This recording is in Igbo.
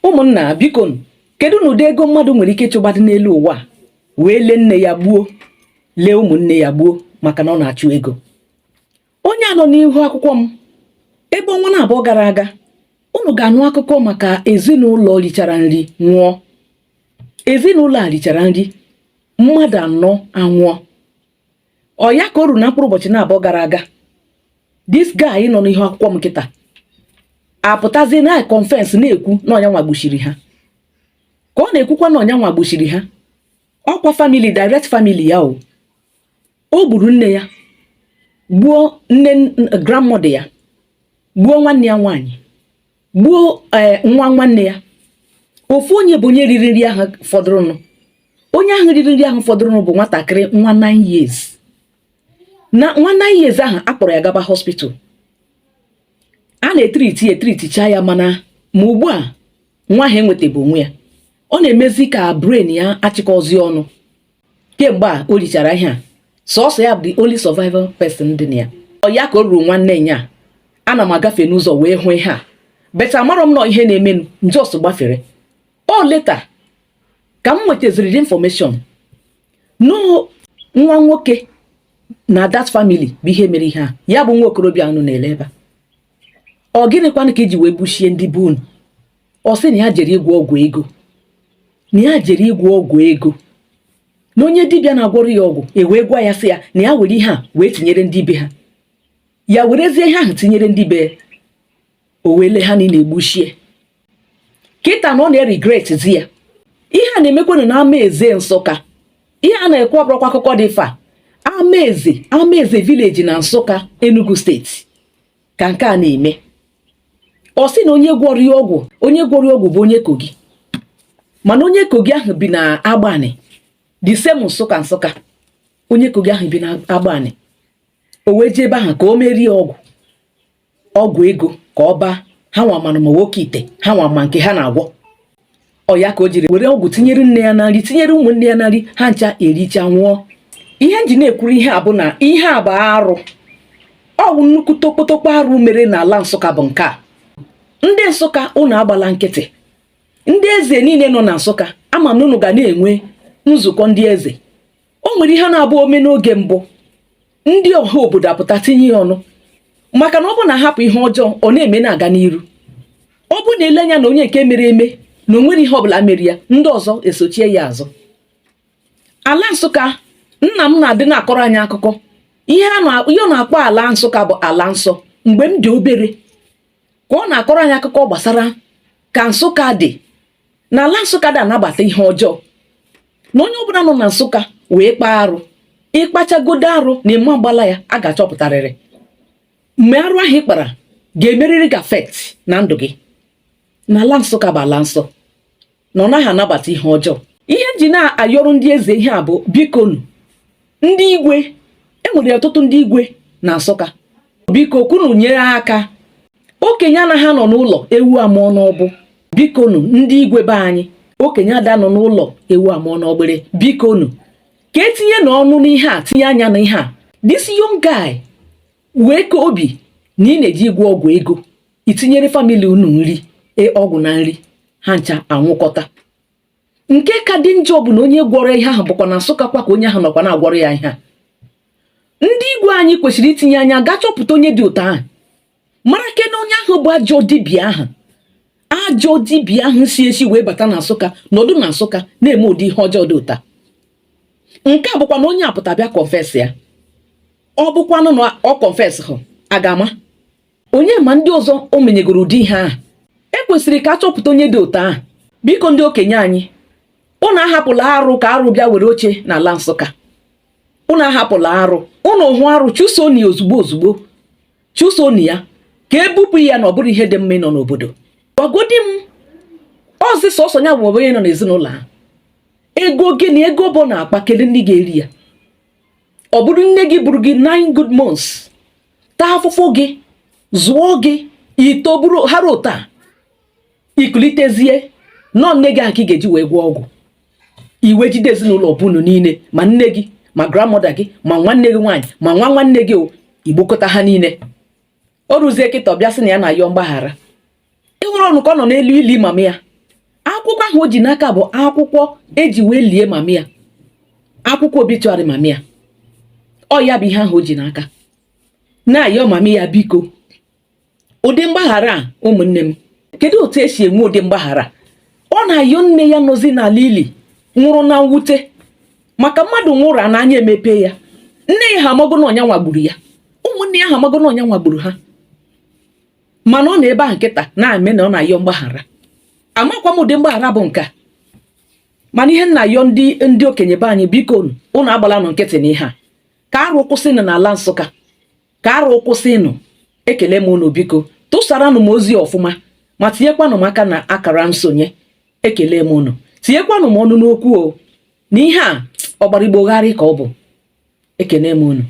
Ụmụnna biko kedu n'ụdị ego mmadụ nwere ike ịchụgbadị n'elu ụwa wee lee nne ya gbuo, lee ụmụnne ya gbuo maka na ọ na-achụ ego. Onye a nọ n'ihu akwụkwọ m ebe ọnwa na-abụọ gara aga, unu ga-anụ akụkọ maka ezinụlọ richara nri nwụọ. Ezinụlọ a richara nri, mmadụ anọ anwụọ. Ọ ya ka o ruru na mkpụrụ ụbọchị na-abụọ gara aga, this guy nọ n'ihu akwụkwọ m kịta apụtazie na conference na-ekwu na ọnya nwagbuchiri ha. Ka ọ na-ekwukwa na ọnya nwagbuchiri ha, ọkwa family, direct family ya o gburu nne ya, gbuo nne grandmother ya, gbuo nwanne ya nwaanyị, gbuo nwa nwanne ya. Ofu onye bụ onye riri nri ahụ fọdụrụnụ. Onye ahụ riri nri ahụ fọdụrụnụ bụ nwatakịrị nwa 9 years. Na nwa 9 years ahụ akpọrọ ya gaba hospital. A na-etriticha ya mana ma ugbu a nwa ahụ enwetabe onwe ya. Ọ na-emezi ka brain ya achịkọzi ọnụ. Kemgbe a o richara ihe a, sọsọ ya bụ the only survivor person dị na ya. Ọ ya ka o ruru nwanne ya. Ana m agafe n'ụzọ wee hụ ihe a. Beta amarọ m nọ ihe na-eme njọs gbafere. O leta ka m nwetaziri information no nwa nwoke na that family bụ ihe mere ihe a. Ya bụ nwa okorobịa anụ na-ele ebe. Ọ gịnịkwanụ ka iji wee bushie ndị be unu? Ọ sị na ya jere ịgwọ ọgwụ ego. Na ya jere ịgwọ ọgwụ ego. Na onye dibịa na-agwọrọ ya ọgwụ wee gwa ya sị ya na ya were ihe a wee tinyere ndị be ha. Ya werezie ihe ahụ tinyere ndị be o wee lee ha niile egbuchie. Kịta na ọ na-regret zi ya. Ihe a na-emekwanụ na Amaeze Nsụka. Ihe a na-ekwu ọbụrụkwa akụkọ dị fa. Amaeze village na Nsụka, Enugu steeti ka nke a na-eme. Ọ sị na onye gwọrọ ya ọgwụ bụ onye Kogi. Mana onye Kogi ahụ bi na Agbani. The same Nsụka. Onye Kogi ahụ bi na Agbani. O wee jee ebe ahụ ka o merie ọgwụ ego ka ọ baa. Ha nwa mana ma nwoke ite, ha nwa ma nke ha na-agwọ. Ọ ya ka o jiri were ọgwụ tinyere nne ya na nri, tinyere ụmụnne ya na nri, ha ncha ericha nwụọ. Ihe nji na-ekwuru ihe a bụ na ihe a bụ arụ. Ọ bụ nnukwu tokpotokpo arụ mere n'ala Nsụka bụ nke a. Ndị Nsụka unu agbala nkịtị. Ndị eze niile nọ na Nsụka ama na unu ga na-enwe nzukọ ndị eze. O nwere ihe na-abụ ome n'oge mbụ. Ndị ọha obodo apụta tinye ya ọnụ. Maka na ọ bụ na hapụ ihe ọjọọ ọ na-eme na-aga n'iru. Ọ bụ na ele anya na onye nke mere eme na onwere ihe ọbụla mere ya, ndị ọzọ esochie ya azụ. Ala Nsụka, nna m na-adị na-akọrọ anyị akụkọ. Ihe ọ na-akpọ ala Nsụka bụ ala nsọ. Mgbe m dị obere ka ọ na-akọrọ anyị akụkọ gbasara ka Nsụka dị. Na ala Nsụka dị anabata ihe ọjọọ. Na onye ọbụla nọ na Nsụka wee kpaa arụ. Ịkpachagodo arụ na ịma mgbala ya a ga-achọpụtarịrị. Mgbe arụ ahụ ị kpara ga-emerịrị gị affect na ndụ gị. N'ala Nsụka bụ ala nsọ na ọ naghị anabata ihe ọjọọ. Ihe nji na-ayọrụ ndị eze ihe a bụ bikonu ndị igwe. Enwere ọtụtụ ndị igwe na Nsụka. Biko kwunu nyere aka. Okenye anaghị anọ n'ụlọ ewu amụọ n'ọbụ. Bikonu ndị igwe be anyị. Okenye ada nọ n'ụlọ ewu amụọ n'ọgbere. Bikonu ka etinye n'ọnụ n'ihe a, tinye anya n'ihe a. This young guy wee ka obi na ị na-eji ịgwọ ọgwụ ego itinyere famili unu nri ọgwụ na nri, ha ncha anwụkọta. Nke ka dị njọ bụ na onye gwọrọ ihe ahụ bụkwa na Nsụka kwa ka onye ahụ nọkwa na-agwọrọ ya ihe a. Ndị igwe anyị kwesịrị itinye anya gaa chọpụta onye dị ụtọ ahụ, mara kena onye ahụ bụ ajọ dibịa ahụ si esi wee bata na Nsụka nọdụ na Nsụka na-eme ụdị ihe ọjọọ dị ụta. Nke a bụkwa na onye apụta bịa confess ya. Ọ bụkwanụ na ọ confess hụ agama onye ma ndị ọzọ o menyegoro ụdị ihe ahụ. Ekwesịrị ka achọpụta onye dị ụtọ ahụ. Biko ndị okenye anyị, unu ahapụla arụ ka arụ bịa were oche n'ala Nsụka. Unu ahapụla arụ. Unu hụ arụ chụsoni ozugbo. Chụsoni ya ka ebupụ ya na ọ bụrụ ihe dị mma nọ n'obodo. Gwagodi m ọzị sọsọ ya bụ onye nọ n'ezinụlọ ha. Ego gị na ego bụ na akpa kedu ndị ga-eri ya? Ọ bụrụ nne gị bụrụ gị 9 good months. Taa afụfụ gị, zụọ gị, itoburu hara ụta. Ikulitezie nọ nne gị aka ị ga-eji wee gwọ ọgwụ. Iwe jide ezinụlọ bunu niile, ma nne gị, ma grandmother gị, ma nwanne gị nwaanyị, ma nwanne gị igbokọta ha niile. O ruzie kịta ọbịa sị na ya na-ayọ mgbaghara. Ịhụrụ ọnụ ka ọ nọ n'elu ili mama ya. akwụkwọ ahụ o ji n'aka bụ akwụkwọ eji wee lie mami ya, akwụkwọ obituary mami ya. Ọ ya bụ ihe ahụ o ji n'aka na-ayọ mami ya biko ụdị mgbaghara a. Ụmụnne m, kedu otu esi enwe ụdị mgbaghara? Ọ na-ayọ nne ya nọzi n'ala ili nwụrụ na mwute maka mmadụ nwụrụ a n'anya emepe ya. Nne ya ha amago na ọnya nwagburu ya, ụmụnne ya ha amago na ọnya nwagburu ha, mana ọ na ebe a nkịta na-eme na ọ na-ayọ mgbaghara. Amakwa m ụdị mgbaghara bụ nke a, mana ihe nna ayọ ndị okenye be anyị, biko unu agbala nụ nkịtị n'ihe a. Ka arụ kwụsịnụ n'ala Nsụka, ka arụ kwụsịnụ. Ekele m unu, biko tụsaranụ m ozi ọfụma ma tinyekwanụ m aka na akara nsonye. Ekele m unu, tinyekwanụ m ọnụ n'okwu o, na ihe a ọgbara Igbo gharị ka ọ bụ. Ekele m unu.